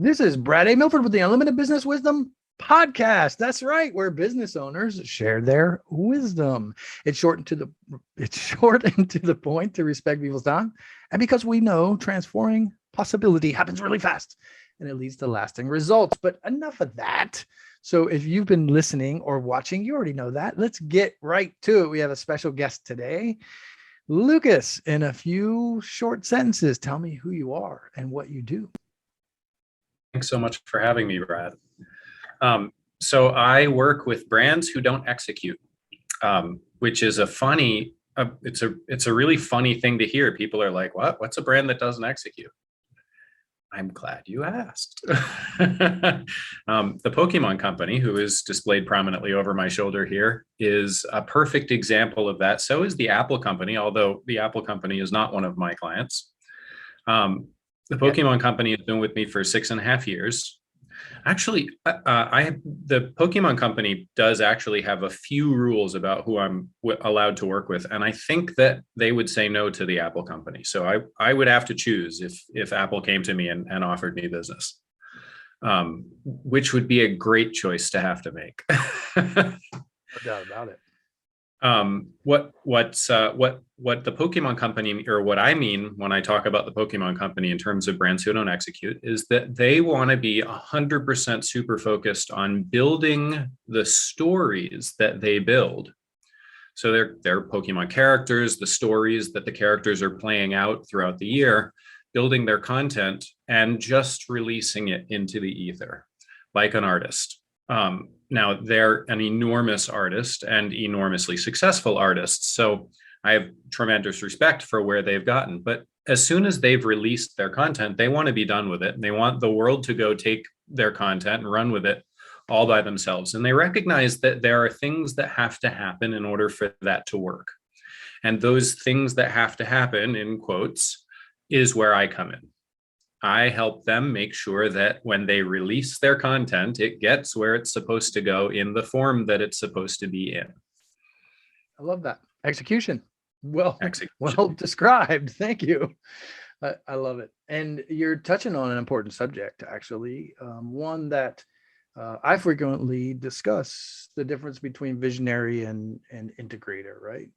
This is Brad A. Milford with the Unlimited Business Wisdom Podcast. That's right, where business owners share their wisdom. It's short and to the point to respect people's time, and because we know transforming possibility happens really fast and it leads to lasting results. But enough of that. So if you've been listening or watching, you already know that. Let's get right to it. We have a special guest today. Lucas, in a few short sentences, tell me who you are and what you do. Thanks so much for having me, Brad. So I work with brands who don't execute, which is it's a really funny thing to hear. People are like, what's a brand that doesn't execute? I'm glad you asked. The Pokemon Company, who is displayed prominently over my shoulder here, is a perfect example of that. So is the Apple Company, although the Apple Company is not one of my clients. The Pokemon Company has been with me for 6.5 years. Actually, the Pokemon Company does actually have a few rules about who I'm allowed to work with, and I think that they would say no to the Apple Company. So I would have to choose if Apple came to me and offered me business, which would be a great choice to have to make. No doubt about it. What the Pokemon Company, or what I mean when I talk about the Pokemon Company in terms of brands who don't execute, is that they want to be 100% super focused on building the stories that they build. So they're Pokemon characters, the stories that the characters are playing out throughout the year, building their content and just releasing it into the ether, like an artist. Now they're an enormous artist and enormously successful artist. So I have tremendous respect for where they've gotten, but as soon as they've released their content, they want to be done with it. And they want the world to go take their content and run with it all by themselves. And they recognize that there are things that have to happen in order for that to work. And those things that have to happen, in quotes, is where I come in. I help them make sure that when they release their content, it gets where it's supposed to go in the form that it's supposed to be in. I love that. Execution. Well described. Thank you. I love it. And you're touching on an important subject, actually, one that I frequently discuss, the difference between visionary and integrator, right?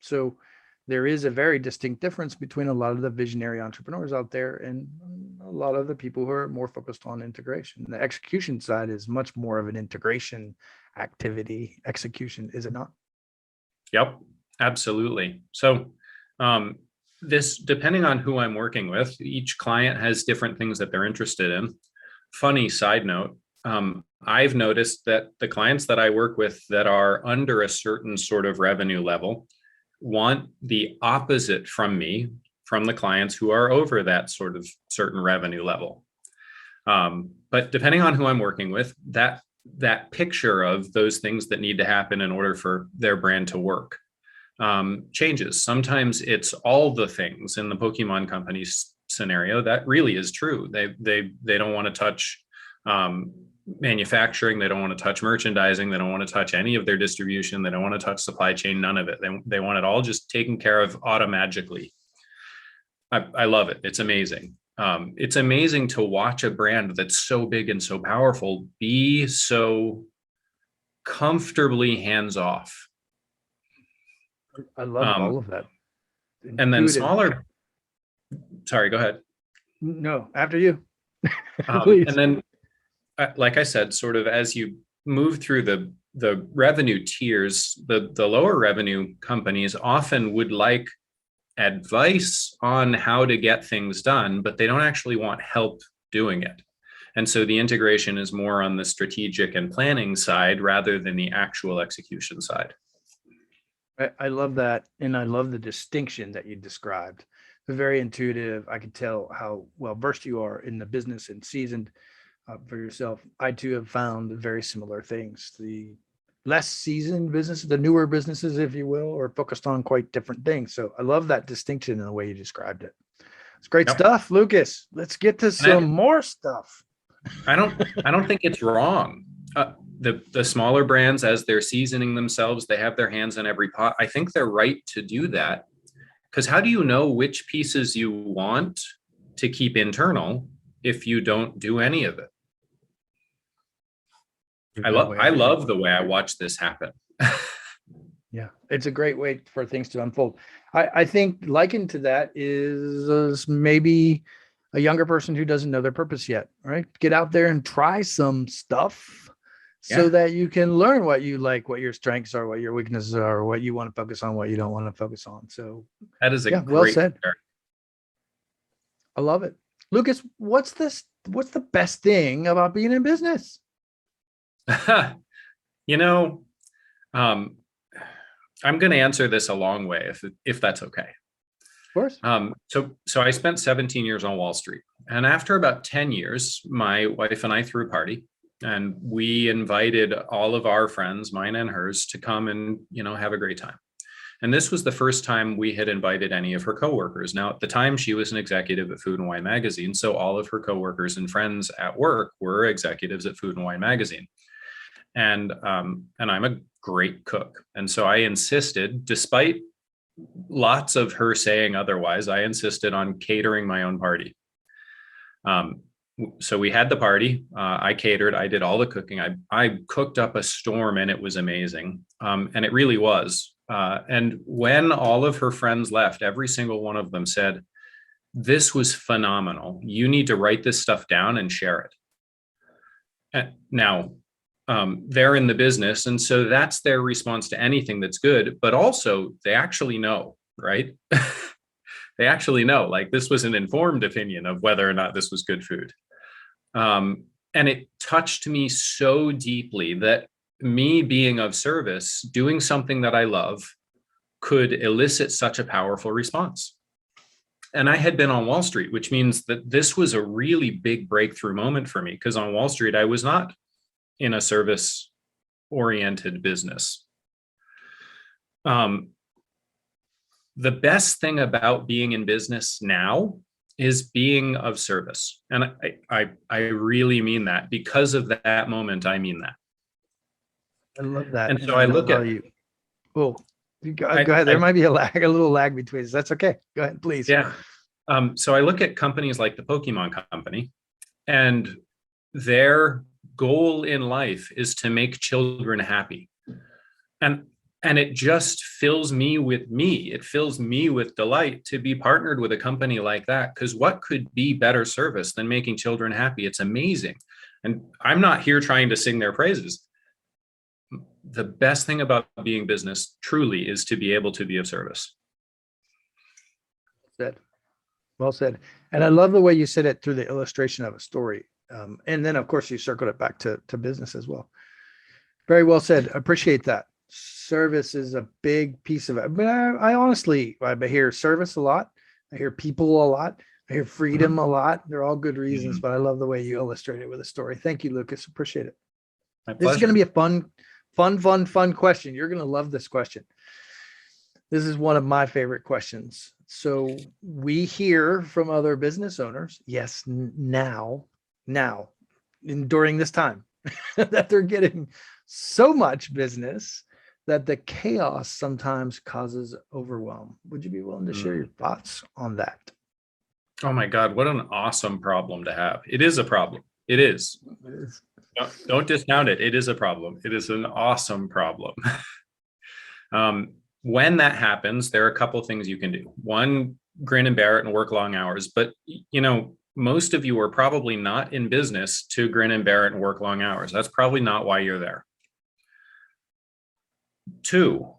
So there is a very distinct difference between a lot of the visionary entrepreneurs out there and a lot of the people who are more focused on integration. The execution side is much more of an integration activity. Execution, is it not? Yep, absolutely. So this, depending on who I'm working with, each client has different things that they're interested in. Funny side note, I've noticed that the clients that I work with that are under a certain sort of revenue level want the opposite from me, from the clients who are over that sort of certain revenue level. But depending on who I'm working with, that picture of those things that need to happen in order for their brand to work changes. Sometimes it's all the things. In the Pokemon Company's scenario, that really is true. They don't want to touch manufacturing, they don't want to touch merchandising, they don't want to touch any of their distribution, they don't want to touch supply chain, none of it. They want it all just taken care of automatically. I love it. It's amazing. It's amazing to watch a brand that's so big and so powerful be so comfortably hands off. I love all of that. And then smaller. Sorry, go ahead. No, after you. And then, like I said, sort of as you move through the revenue tiers, the lower revenue companies often would like advice on how to get things done, but they don't actually want help doing it. And so the integration is more on the strategic and planning side rather than the actual execution side. I love that. And I love the distinction that you described. Very intuitive. I can tell how well versed you are in the business and seasoned for yourself. I too have found very similar things. The less seasoned businesses, the newer businesses, if you will, are focused on quite different things. So I love that distinction in the way you described it. It's great stuff, Lucas. Let's get to some more stuff. I don't think it's wrong. The smaller brands, as they're seasoning themselves, they have their hands in every pot. I think they're right to do that, because how do you know which pieces you want to keep internal, and which pieces you want to if you don't do any of it. There's I no way. love the way I watch this happen. Yeah, it's a great way for things to unfold. I think likened to that is maybe a younger person who doesn't know their purpose yet, right? Get out there and try some stuff so Yeah. that you can learn what you like, what your strengths are, what your weaknesses are, what you want to focus on, what you don't want to focus on. So That is a yeah, well great said. I love it. Lucas, what's the best thing about being in business? You know, I'm going to answer this a long way, if that's okay. Of course. So I spent 17 years on Wall Street, and after about 10 years, my wife and I threw a party, and we invited all of our friends, mine and hers, to come and, have a great time. And this was the first time we had invited any of her coworkers. Now, at the time, she was an executive at Food and Wine Magazine, so all of her coworkers and friends at work were executives at Food and Wine Magazine. And I'm a great cook. And so I insisted, despite lots of her saying otherwise, I insisted on catering my own party. So we had the party. I catered. I did all the cooking. I cooked up a storm, and it was amazing. And it really was. And when all of her friends left, every single one of them said, "This was phenomenal. You need to write this stuff down and share it." And now, they're in the business, and so that's their response to anything that's good. But also, they actually know, right? They actually know, like, this was an informed opinion of whether or not this was good food. And it touched me so deeply that me being of service, doing something that I love, could elicit such a powerful response. And I had been on Wall Street, which means that this was a really big breakthrough moment for me, because on Wall Street, I was not in a service-oriented business. The best thing about being in business now is being of service. And I really mean that. Because of that moment, I mean that. I love that. And so I look at you. Oh, go ahead. There might be a little lag between us. That's okay. Go ahead, please. Yeah. So I look at companies like the Pokemon Company, and their goal in life is to make children happy. And it just fills me with delight to be partnered with a company like that, because what could be better service than making children happy? It's amazing. And I'm not here trying to sing their praises. The best thing about being business truly is to be able to be of service. Well said. And I love the way you said it through the illustration of a story. And then, of course, you circled it back to business as well. Very well said. Appreciate that. Service is a big piece of it. But I honestly hear service a lot. I hear people a lot. I hear freedom a lot. They're all good reasons, but I love the way you illustrate it with a story. Thank you, Lucas. Appreciate it. This is going to be a fun question. You're going to love this question. This is one of my favorite questions. So we hear from other business owners, yes, now, during this time, that they're getting so much business that the chaos sometimes causes overwhelm. Would you be willing to share your thoughts on that? Oh my God, what an awesome problem to have. It is a problem. It is. Don't discount it. It is a problem. It is an awesome problem. When that happens, there are a couple of things you can do. One, grin and bear it and work long hours. But, most of you are probably not in business to grin and bear it and work long hours. That's probably not why you're there. Two,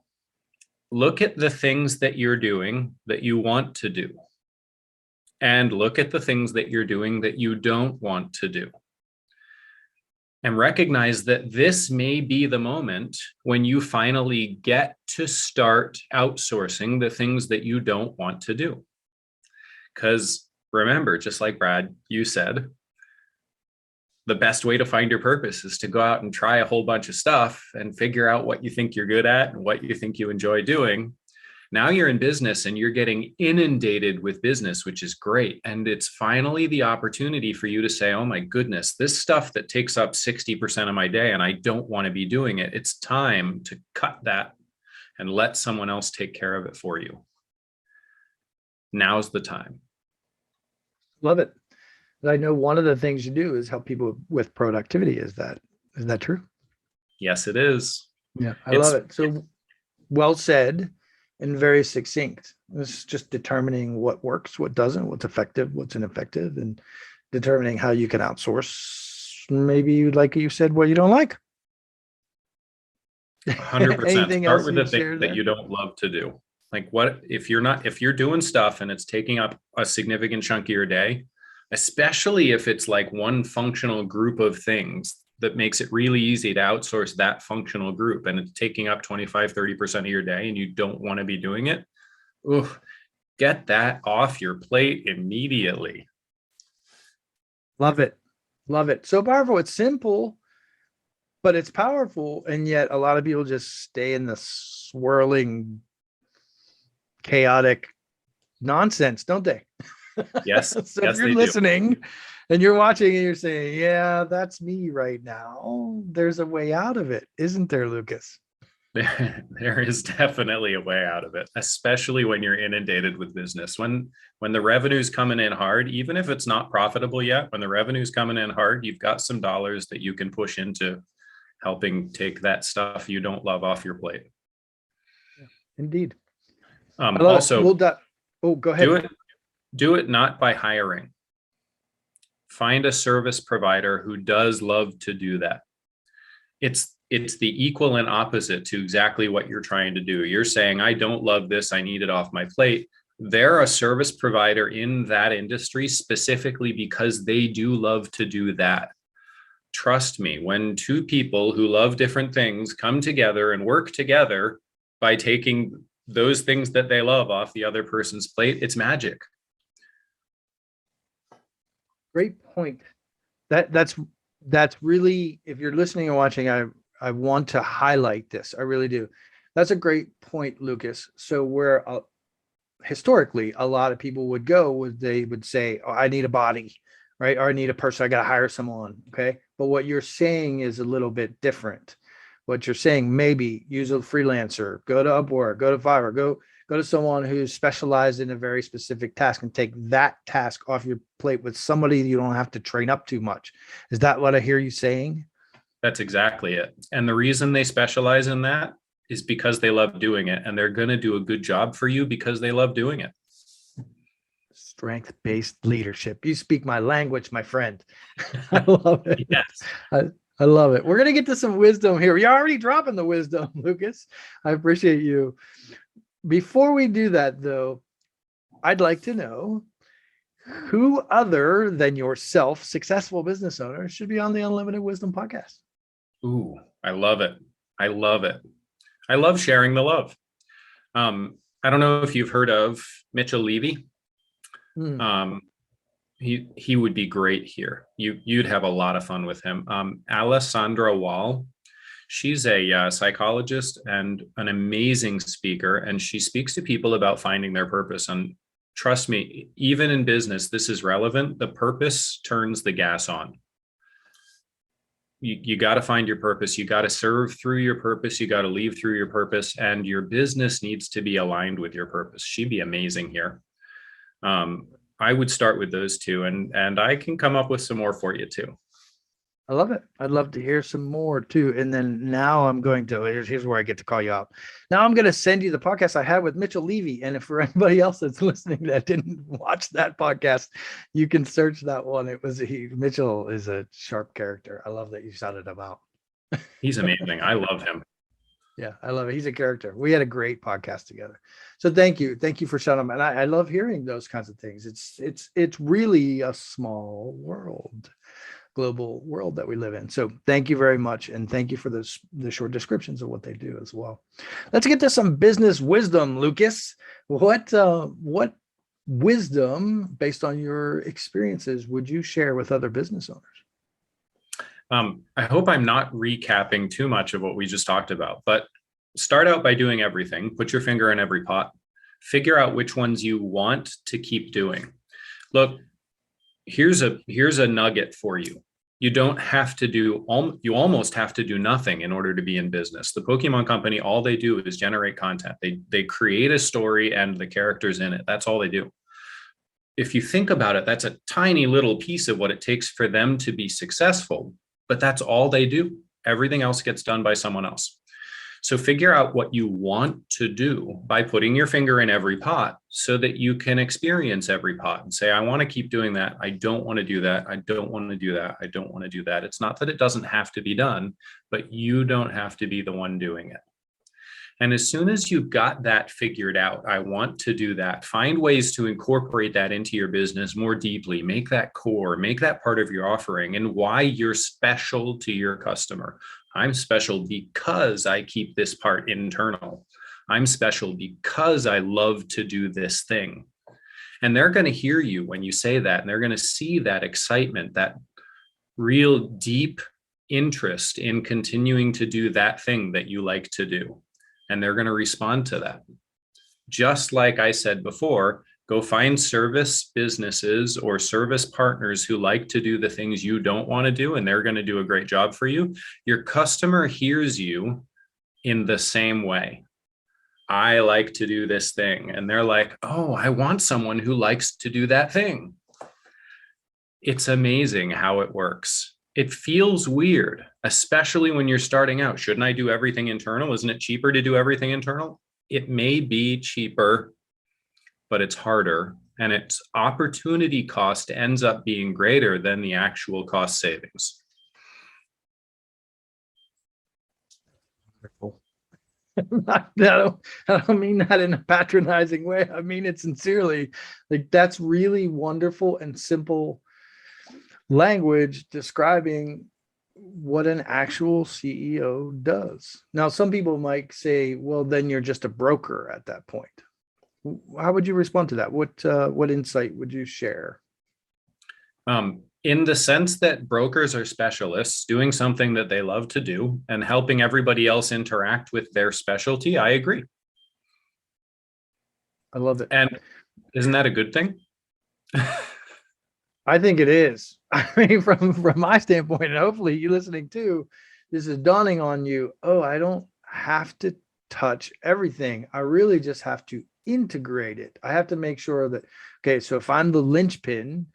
look at the things that you're doing that you want to do, and look at the things that you're doing that you don't want to do. And recognize that this may be the moment when you finally get to start outsourcing the things that you don't want to do. Because remember, just like Brad, you said, the best way to find your purpose is to go out and try a whole bunch of stuff and figure out what you think you're good at and what you think you enjoy doing. Now you're in business and you're getting inundated with business, which is great. And it's finally the opportunity for you to say, oh my goodness, this stuff that takes up 60% of my day and I don't want to be doing it. It's time to cut that and let someone else take care of it for you. Now's the time. Love it. I know one of the things you do is help people with productivity. Is that true? Yes, it is. Yeah, I It's love it. So well said and very succinct. It's just determining what works, what doesn't, what's effective, what's ineffective, and determining how you can outsource. Maybe you like you said what you don't like. 100%. Anything Start else with the you'd share things that there? you don't love to do. Like what if you're doing stuff and it's taking up a significant chunk of your day, especially if it's like one functional group of things that makes it really easy to outsource that functional group and it's taking up 25-30% of your day and you don't want to be doing it. Oof, get that off your plate immediately. Love it. Love it. So powerful. It's simple, but it's powerful. And yet a lot of people just stay in the swirling, chaotic nonsense, don't they? Yes. So Yes, if you're they do. listening and you're watching and you're saying, yeah, that's me right now, there's a way out of it, isn't there, Lucas? There is definitely a way out of it, especially when you're inundated with business. When the revenue's coming in hard, even if it's not profitable yet, when the revenue's coming in hard, you've got some dollars that you can push into helping take that stuff you don't love off your plate. Indeed. I love it. Also, Oh, go ahead. Do it not by hiring. Find a service provider who does love to do that. It's the equal and opposite to exactly what you're trying to do. You're saying, I don't love this, I need it off my plate. They're a service provider in that industry specifically because they do love to do that. Trust me, when two people who love different things come together and work together by taking those things that they love off the other person's plate, it's magic. Great point. That's really, if you're listening and watching, I want to highlight this. I really do. That's a great point, Lucas. So where historically a lot of people would go, they would say, oh, I need a body, right? Or I need a person, I got to hire someone. Okay. But what you're saying is a little bit different. What you're saying, maybe use a freelancer, go to Upwork, go to Fiverr, go to someone who's specialized in a very specific task and take that task off your plate with somebody you don't have to train up too much. Is that what I hear you saying? That's exactly it. And the reason they specialize in that is because they love doing it, and they're going to do a good job for you because they love doing it. Strength-based leadership. You speak my language, my friend. I love it. Yes. I love it. We're going to get to some wisdom here. You're already dropping the wisdom, Lucas. I appreciate you. Before we do that, though, I'd like to know who other than yourself, successful business owner, should be on the Unlimited Wisdom podcast. Ooh, I love it. I love it. I love sharing the love. I don't know if you've heard of Mitchell Levy. He would be great here. You'd have a lot of fun with him. Alessandra Wall, she's a psychologist and an amazing speaker, and she speaks to people about finding their purpose. And trust me, even in business, this is relevant. The purpose turns the gas on. You got to find your purpose. You got to serve through your purpose. You got to leave through your purpose, and your business needs to be aligned with your purpose. She'd be amazing here. I would start with those two, and I can come up with some more for you too. I love it. I'd love to hear some more too. And then now I'm going to, here's where I get to call you out. Now I'm going to send you the podcast I had with Mitchell Levy. And if for anybody else that's listening that didn't watch that podcast, you can search that one. Mitchell is a sharp character. I love that you shouted him out. He's amazing. I love him. Yeah, I love it. He's a character. We had a great podcast together. So thank you. Thank you for shouting him. And I love hearing those kinds of things. It's really a small world, global world that we live in. So thank you very much. And thank you for the short descriptions of what they do as well. Let's get to some business wisdom, Lucas. What wisdom based on your experiences would you share with other business owners? I hope I'm not recapping too much of what we just talked about, but start out by doing everything. Put your finger in every pot. Figure out which ones you want to keep doing. Look, here's a nugget for you. You don't have to do, you almost have to do nothing in order to be in business. The Pokemon Company, all they do is generate content. They create a story and the characters in it. That's all they do. if you think about it, that's a tiny little piece of what it takes for them to be successful, but that's all they do. Everything else gets done by someone else. So figure out what you want to do by putting your finger in every pot so that you can experience every pot and say, I want to keep doing that. I don't want to do that. I don't want to do that. I don't want to do that. It's not that it doesn't have to be done, but you don't have to be the one doing it. And as soon as you've got that figured out, I want to do that, find ways to incorporate that into your business more deeply, make that core, make that part of your offering and why you're special to your customer. I'm special because I keep this part internal. I'm special because I love to do this thing. And they're going to hear you when you say that, and they're going to see that excitement, that real deep interest in continuing to do that thing that you like to do. And they're going to respond to that. Just like I said before, go find service businesses or service partners who like to do the things you don't want to do, and they're going to do a great job for you. Your customer hears you in the same way. I like to do this thing. And they're like, oh, I want someone who likes to do that thing. It's amazing how it works. It feels weird, especially when you're starting out. Shouldn't I do everything internal? Isn't it cheaper to do everything internal? It may be cheaper, but it's harder. And its opportunity cost ends up being greater than the actual cost savings. Wonderful. I don't mean that in a patronizing way. I mean it sincerely. Like, that's really wonderful and simple language describing what an actual CEO does. Now, some people might say, well, then you're just a broker at that point. How would you respond to that? What insight would you share? In the sense that brokers are specialists doing something that they love to do and helping everybody else interact with their specialty, I agree. I love it. And isn't that a good thing? I think it is. I mean, from my standpoint, and hopefully you listening too, this is dawning on you. Oh, I don't have to touch everything. I really just have to integrate it. I have to make sure that, okay, so if I'm the linchpin,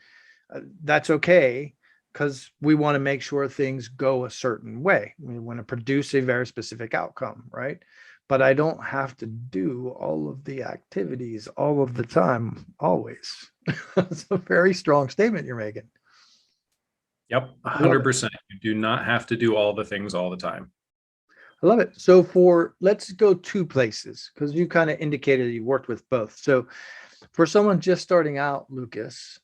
that's okay, because we want to make sure things go a certain way. We want to produce a very specific outcome, right? But I don't have to do all of the activities all of the time, always. It's a very strong statement you're making. Yep, 100%. You do not have to do all the things all the time. I love it. So let's go two places, because you kind of indicated you worked with both. So for someone just starting out, Lucas,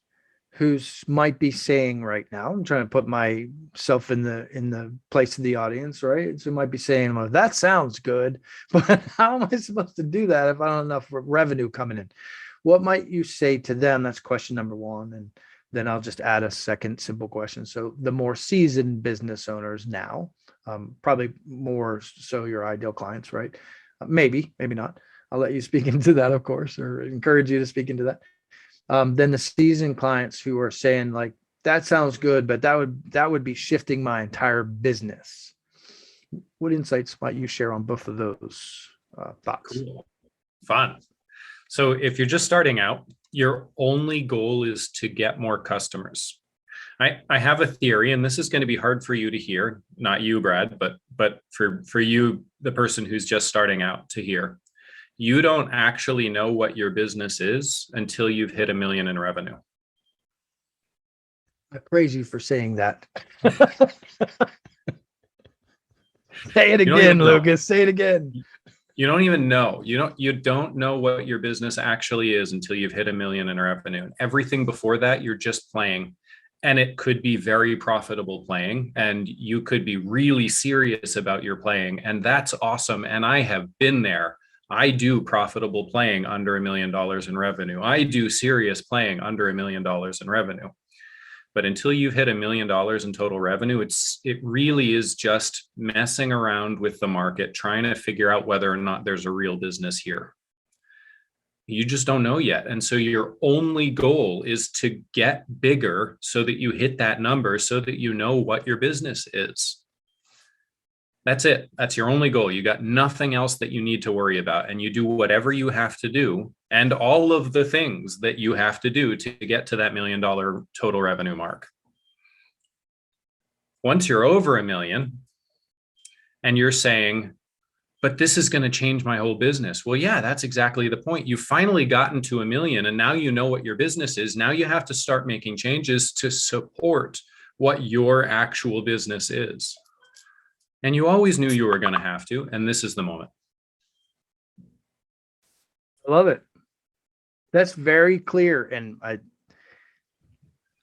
who's might be saying right now, I'm trying to put myself in the place of the audience, right? So might be saying, well, that sounds good, but how am I supposed to do that if I don't have enough revenue coming in? What might you say to them? That's question number one. And then I'll just add a second simple question. So the more seasoned business owners now, probably more so your ideal clients, right? Maybe not. I'll let you speak into that, of course, or encourage you to speak into that. Then the seasoned clients who are saying, like, that sounds good, but that would be shifting my entire business. What insights might you share on both of those thoughts? Cool. Fun. So if you're just starting out, your only goal is to get more customers. I have a theory, and this is going to be hard for you to hear, not you, Brad, but for you, the person who's just starting out, to hear. You don't actually know what your business is until you've hit $1 million in revenue. I praise you for saying that. Say it again, Lucas. Say it again. You don't even know. You don't know what your business actually is until you've hit $1 million in revenue. Everything before that, you're just playing. And it could be very profitable playing, and you could be really serious about your playing. And that's awesome. And I have been there. I do profitable playing under $1 million in revenue. I do serious playing under $1 million in revenue. But until you've hit $1 million in total revenue, it really is just messing around with the market, trying to figure out whether or not there's a real business here. You just don't know yet. And so your only goal is to get bigger so that you hit that number, so that you know what your business is. That's it. That's your only goal. You got nothing else that you need to worry about. And you do whatever you have to do. and all of the things that you have to do to get to that $1 million total revenue mark. Once you're over $1 million and you're saying, but this is going to change my whole business. Well, yeah, that's exactly the point. You've finally gotten to $1 million and now you know what your business is. Now you have to start making changes to support what your actual business is. And you always knew you were going to have to, and this is the moment. I love it. That's very clear. And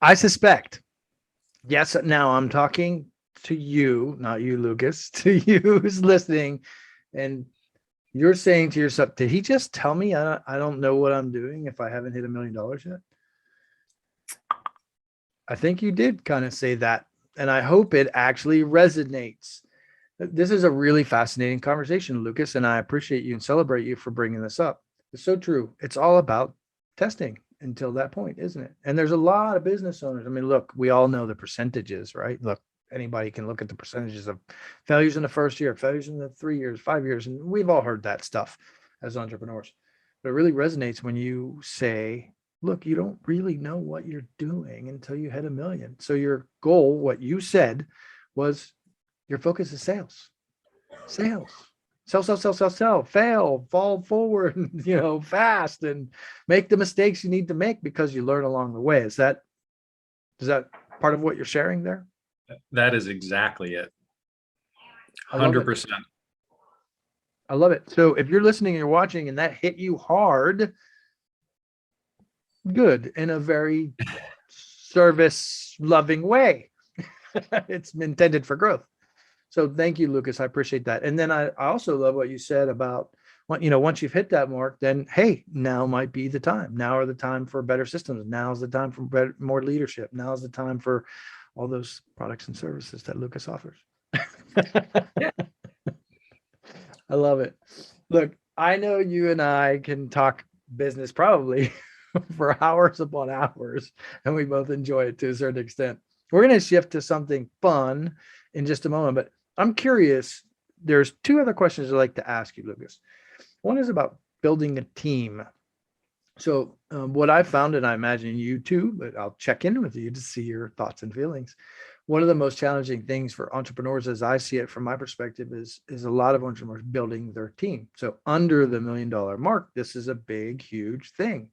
I suspect, yes, now I'm talking to you, not you, Lucas, to you who's listening. And you're saying to yourself, did he just tell me I don't know what I'm doing if I haven't hit $1 million yet? I think you did kind of say that. And I hope it actually resonates. This is a really fascinating conversation, Lucas, and I appreciate you and celebrate you for bringing this up. It's so true. It's all about testing until that point, isn't it? And there's a lot of business owners. I mean, look, we all know the percentages, right? Look, anybody can look at the percentages of failures in the first year, failures in the 3 years, 5 years, and we've all heard that stuff as entrepreneurs. But it really resonates when you say, look, you don't really know what you're doing until you hit $1 million. So your goal, what you said, was your focus is sales. Sell, fail, fall forward, fast, and make the mistakes you need to make because you learn along the way. Is that part of what you're sharing there? That is exactly it. 100%. I love it. So if you're listening and you're watching and that hit you hard, good, in a very service loving way. It's intended for growth. So thank you, Lucas. I appreciate that. And then I also love what you said about, once you've hit that mark, then, hey, now might be the time. Now are the time for better systems. Now's the time for more leadership. Now's the time for all those products and services that Lucas offers. Yeah. I love it. Look, I know you and I can talk business probably for hours upon hours, and we both enjoy it to a certain extent. We're going to shift to something fun in just a moment, but I'm curious. There's two other questions I'd like to ask you, Lucas. One is about building a team. So what I found, and I imagine you too, but I'll check in with you to see your thoughts and feelings. One of the most challenging things for entrepreneurs, as I see it from my perspective, is a lot of entrepreneurs building their team. So under the $1 million mark, this is a big, huge thing.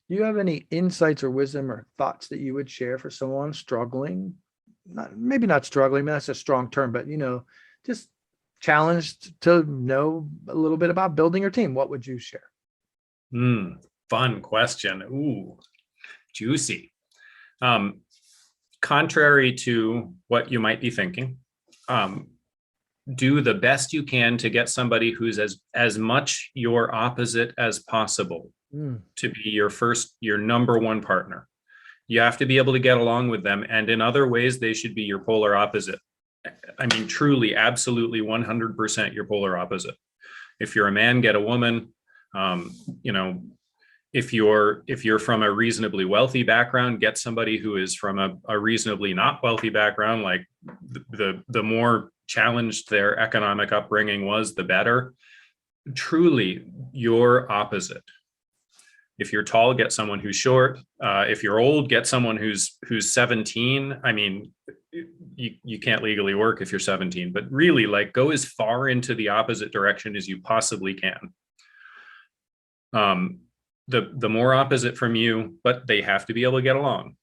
Do you have any insights or wisdom or thoughts that you would share for someone struggling? Maybe not struggling, that's a strong term, but just challenged to know a little bit about building your team. What would you share? Fun question. Ooh, juicy. Contrary to what you might be thinking, do the best you can to get somebody who's as much your opposite as possible to be your number one partner. You have to be able to get along with them. And in other ways, they should be your polar opposite. I mean, truly, absolutely 100% your polar opposite. If you're a man, get a woman. If you're from a reasonably wealthy background, get somebody who is from a reasonably not wealthy background. Like the more challenged their economic upbringing was, the better. Truly your opposite. If you're tall, get someone who's short. If you're old, get someone who's 17. I mean, you can't legally work if you're 17, but really, like, go as far into the opposite direction as you possibly can. The more opposite from you, but they have to be able to get along.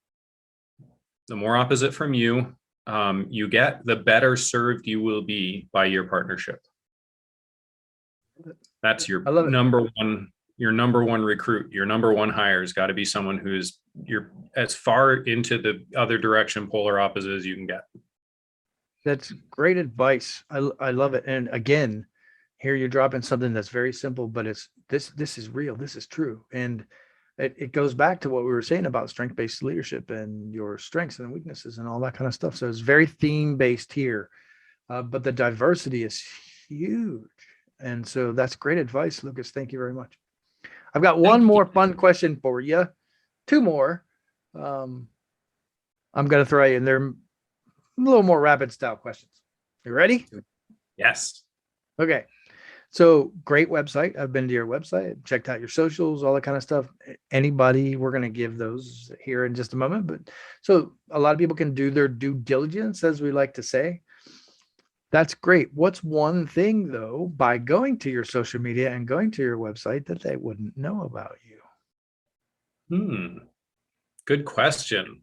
The more opposite from you you get, the better served you will be by your partnership. That's your number one recruit. Your number one hire has got to be someone who's you're as far into the other direction, polar opposite, as you can get. That's great advice. I love it. And again, here you're dropping something that's very simple, but it's this is real. This is true. And it goes back to what we were saying about strength-based leadership and your strengths and weaknesses and all that kind of stuff. So it's very theme-based here, but the diversity is huge. And so that's great advice, Lucas. Thank you very much. I've got one more fun question for you. Two more. I'm going to throw you in there. A little more rapid style questions. You ready? Yes. Okay. So great website. I've been to your website, checked out your socials, all that kind of stuff. Anybody, we're going to give those here in just a moment. But so a lot of people can do their due diligence, as we like to say. That's great. What's one thing, though, by going to your social media and going to your website that they wouldn't know about you? Good question.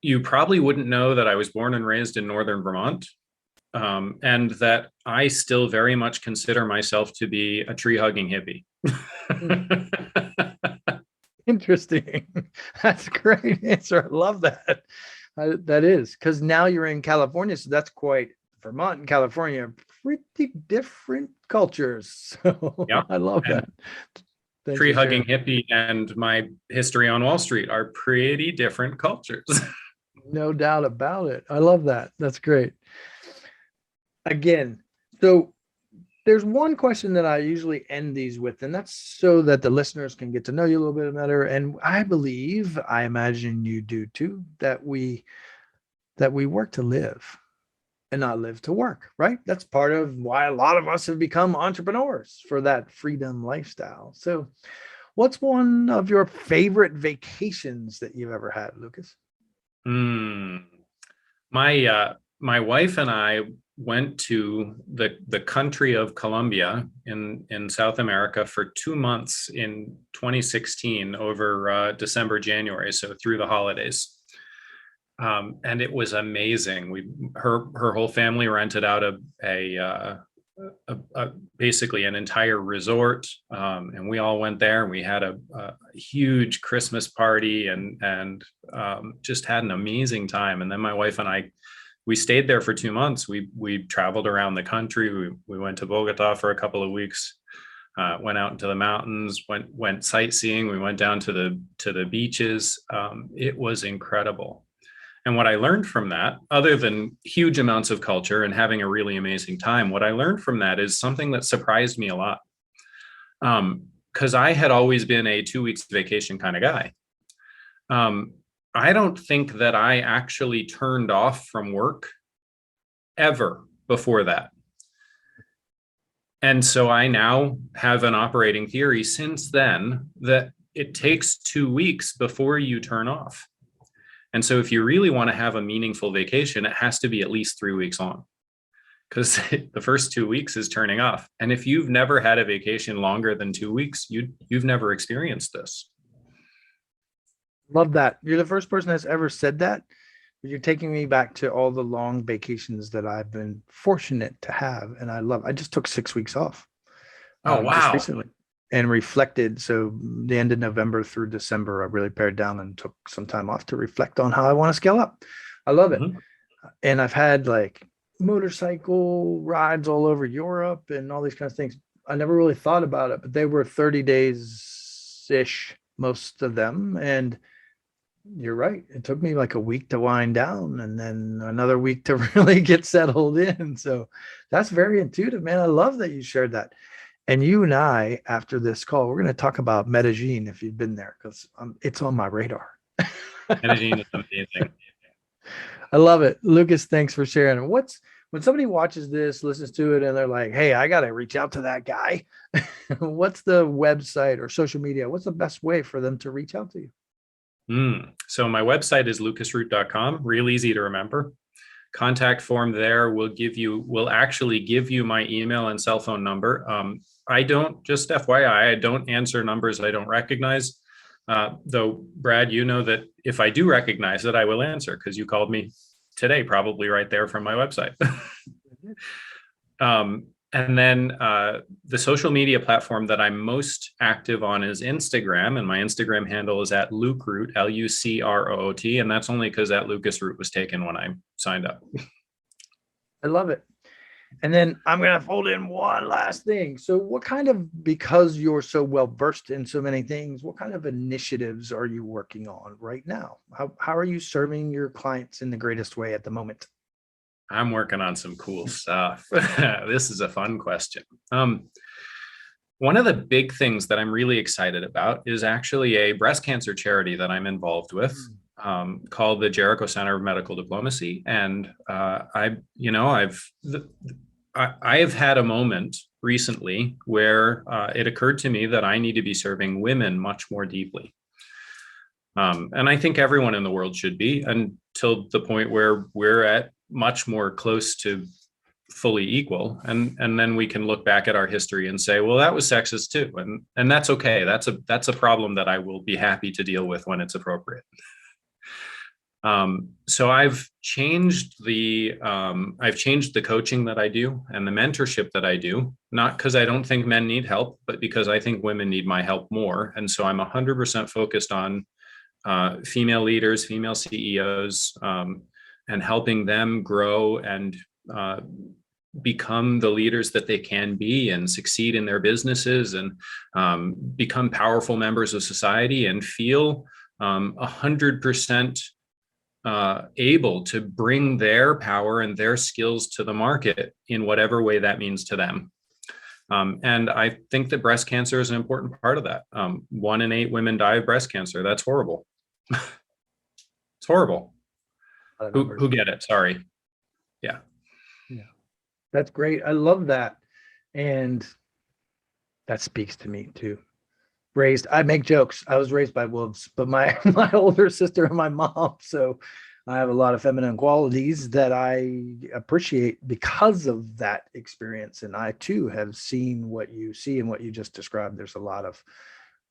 You probably wouldn't know that I was born and raised in northern Vermont, and that I still very much consider myself to be a tree-hugging hippie. Interesting. That's a great answer. I love that. That is, because now you're in California, so that's quite Vermont and California are pretty different cultures. So yeah, I love that. Tree hugging hippie and my history on Wall Street are pretty different cultures. No doubt about it. I love that. That's great. Again, so there's one question that I usually end these with, and that's so that the listeners can get to know you a little bit better. And I believe, I imagine you do too, that we work to live and not live to work, right? That's part of why a lot of us have become entrepreneurs, for that freedom lifestyle. So what's one of your favorite vacations that you've ever had, Lucas? My wife and I went to the country of Colombia in South America for 2 months in 2016 over December, January, so through the holidays. And it was amazing. Her whole family rented out basically an entire resort, and we all went there, and we had a huge Christmas party and just had an amazing time. And then my wife and I, we stayed there for 2 months. We traveled around the country. We went to Bogota for a couple of weeks, went out into the mountains, went sightseeing. We went down to the beaches. It was incredible. And what I learned from that, other than huge amounts of culture and having a really amazing time, what I learned from that is something that surprised me a lot. Because I had always been a 2 weeks vacation kind of guy. I don't think that I actually turned off from work ever before that. And so I now have an operating theory since then that it takes 2 weeks before you turn off. And so if you really want to have a meaningful vacation, it has to be at least 3 weeks long, because the first 2 weeks is turning off. And if you've never had a vacation longer than 2 weeks, you've never experienced this. Love that. You're the first person that's ever said that. You're taking me back to all the long vacations that I've been fortunate to have. And I just took 6 weeks off. Oh, wow. Just recently, and reflected. So the end of November through December, I really pared down and took some time off to reflect on how I want to scale up. I love it. And I've had like motorcycle rides all over Europe and all these kinds of things. I never really thought about it, but they were 30 days-ish, most of them. And you're right. It took me like a week to wind down and then another week to really get settled in. So that's very intuitive, man. I love that you shared that. And you and I, after this call, we're going to talk about Medellin, if you've been there, because it's on my radar. Medellin is amazing. I love it. Lucas, thanks for sharing. When somebody watches this, listens to it, and they're like, hey, I got to reach out to that guy. What's the website or social media? What's the best way for them to reach out to you? So my website is lucasroot.com, real easy to remember. Contact form there will actually give you my email and cell phone number. I don't, just FYI, I don't answer numbers I don't recognize. Though, Brad, you know that if I do recognize it, I will answer, because you called me today, probably right there from my website. And then the social media platform that I'm most active on is Instagram, and my Instagram handle is at @LucRoot, LuCroot, and that's only because that Lucas Root was taken when I signed up. I love it. And then I'm going to fold in one last thing. So because you're so well versed in so many things, what kind of initiatives are you working on right now? How are you serving your clients in the greatest way at the moment? I'm working on some cool stuff. This is a fun question. One of the big things that I'm really excited about is actually a breast cancer charity that I'm involved with, called the Jericho Center of Medical Diplomacy. And I have had a moment recently where it occurred to me that I need to be serving women much more deeply. And I think everyone in the world should be, until the point where we're at much more close to fully equal. And then we can look back at our history and say, well, that was sexist too. And that's okay. That's a problem that I will be happy to deal with when it's appropriate. So I've changed the coaching that I do and the mentorship that I do, not because I don't think men need help, but because I think women need my help more. And so I'm 100% focused on female leaders, female CEOs, and helping them grow and become the leaders that they can be and succeed in their businesses and become powerful members of society and feel 100% able to bring their power and their skills to the market in whatever way that means to them. And I think that breast cancer is an important part of that. 1 in 8 women die of breast cancer. That's horrible. It's horrible. Who get it? Sorry. Yeah. That's great. I love that. And that speaks to me too. I make jokes. I was raised by wolves, but my older sister and my mom. So I have a lot of feminine qualities that I appreciate because of that experience. And I too have seen what you see and what you just described. There's a lot of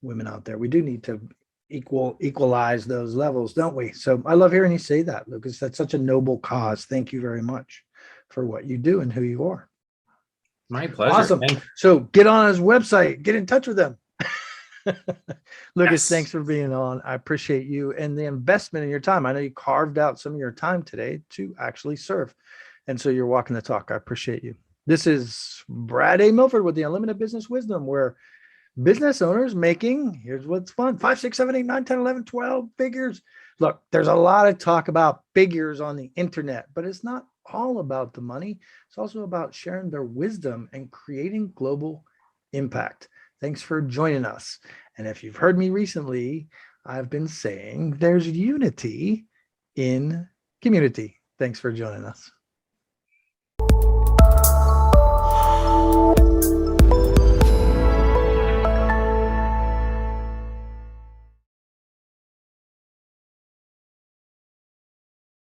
women out there. We do need to equalize those levels, don't we? So I love hearing you say that, Lucas. That's such a noble cause. Thank you very much for what you do and who you are. My pleasure. Awesome. So get on his website, get in touch with him. Lucas, Yes. Thanks for being on. I appreciate you and the investment in your time. I know you carved out some of your time today to actually serve. And so you're walking the talk. I appreciate you. This is Brad A. Milford with the Unlimited Business Wisdom, where business owners making, here's what's fun, 5, 6, 7, 8, 9, 10, 11, 12 figures. Look, there's a lot of talk about figures on the internet, but it's not all about the money. It's also about sharing their wisdom and creating global impact. Thanks for joining us. And if you've heard me recently, I've been saying there's unity in community. Thanks for joining us.